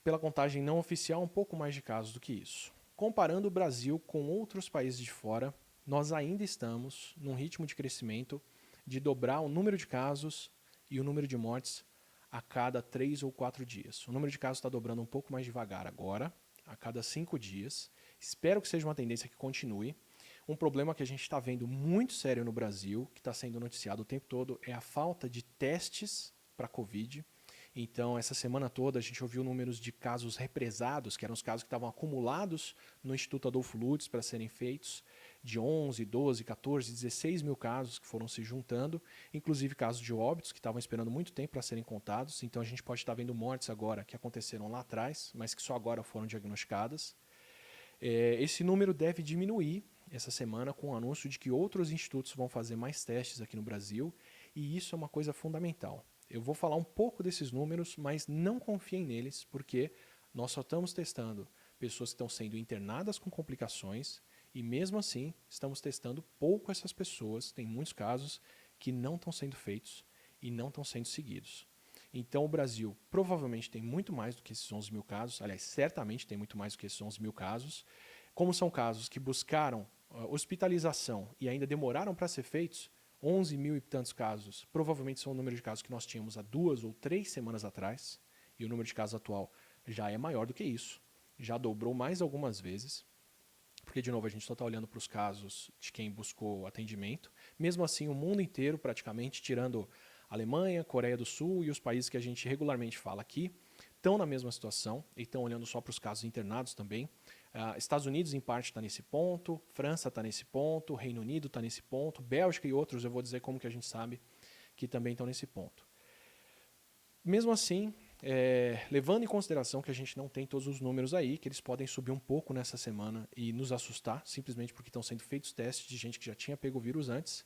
pela contagem não oficial, um pouco mais de casos do que isso. Comparando o Brasil com outros países de fora, nós ainda estamos num ritmo de crescimento de dobrar o número de casos e o número de mortes a cada 3 ou 4 dias. O número de casos está dobrando um pouco mais devagar agora, a cada 5 dias. Espero que seja uma tendência que continue. Um problema que a gente está vendo muito sério no Brasil, que está sendo noticiado o tempo todo, é a falta de testes para Covid. Então, essa semana toda a gente ouviu números de casos represados, que eram os casos que estavam acumulados no Instituto Adolfo Lutz para serem feitos, de 11, 12, 14, 16 mil casos que foram se juntando, inclusive casos de óbitos que estavam esperando muito tempo para serem contados. Então, a gente pode estar vendo mortes agora que aconteceram lá atrás, mas que só agora foram diagnosticadas. Esse número deve diminuir essa semana com o anúncio de que outros institutos vão fazer mais testes aqui no Brasil, e isso é uma coisa fundamental. Eu vou falar um pouco desses números, mas não confiem neles, porque nós só estamos testando pessoas que estão sendo internadas com complicações e mesmo assim estamos testando pouco essas pessoas. Tem muitos casos que não estão sendo feitos e não estão sendo seguidos. Então o Brasil provavelmente tem muito mais do que esses 11 mil casos, aliás, certamente tem muito mais do que esses 11 mil casos. Como são casos que buscaram hospitalização e ainda demoraram para ser feitos, 11 mil e tantos casos, provavelmente são o número de casos que nós tínhamos há 2 ou 3 semanas atrás, e o número de casos atual já é maior do que isso, já dobrou mais algumas vezes, porque, de novo, a gente só está olhando para os casos de quem buscou atendimento. Mesmo assim, o mundo inteiro, praticamente, tirando Alemanha, Coreia do Sul e os países que a gente regularmente fala aqui, estão na mesma situação e estão olhando só para os casos internados também. Estados Unidos, em parte, está nesse ponto, França está nesse ponto, Reino Unido está nesse ponto, Bélgica e outros, eu vou dizer como que a gente sabe que também estão nesse ponto. Mesmo assim, levando em consideração que a gente não tem todos os números aí, que eles podem subir um pouco nessa semana e nos assustar, simplesmente porque estão sendo feitos testes de gente que já tinha pego o vírus antes,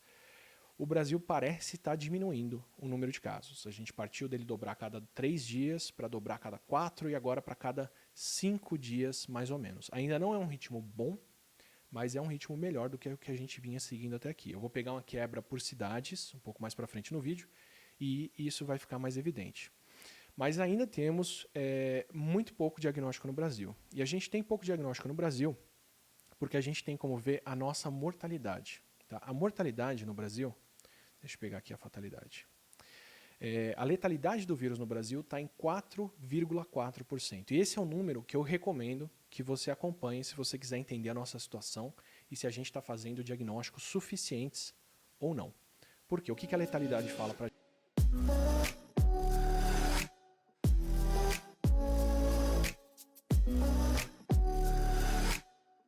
o Brasil parece estar diminuindo o número de casos. A gente partiu dele dobrar a cada 3 dias, para dobrar a cada 4 e agora para cada 5 dias, mais ou menos. Ainda não é um ritmo bom, mas é um ritmo melhor do que o que a gente vinha seguindo até aqui. Eu vou pegar uma quebra por cidades, um pouco mais para frente no vídeo, e isso vai ficar mais evidente. Mas ainda temos muito pouco diagnóstico no Brasil. E a gente tem pouco diagnóstico no Brasil porque a gente tem como ver a nossa mortalidade. Tá? A mortalidade no Brasil, deixa eu pegar aqui a fatalidade. A letalidade do vírus no Brasil está em 4,4%. E esse é o número que eu recomendo que você acompanhe se você quiser entender a nossa situação e se a gente está fazendo diagnósticos suficientes ou não. Por quê? O que a letalidade fala para a gente?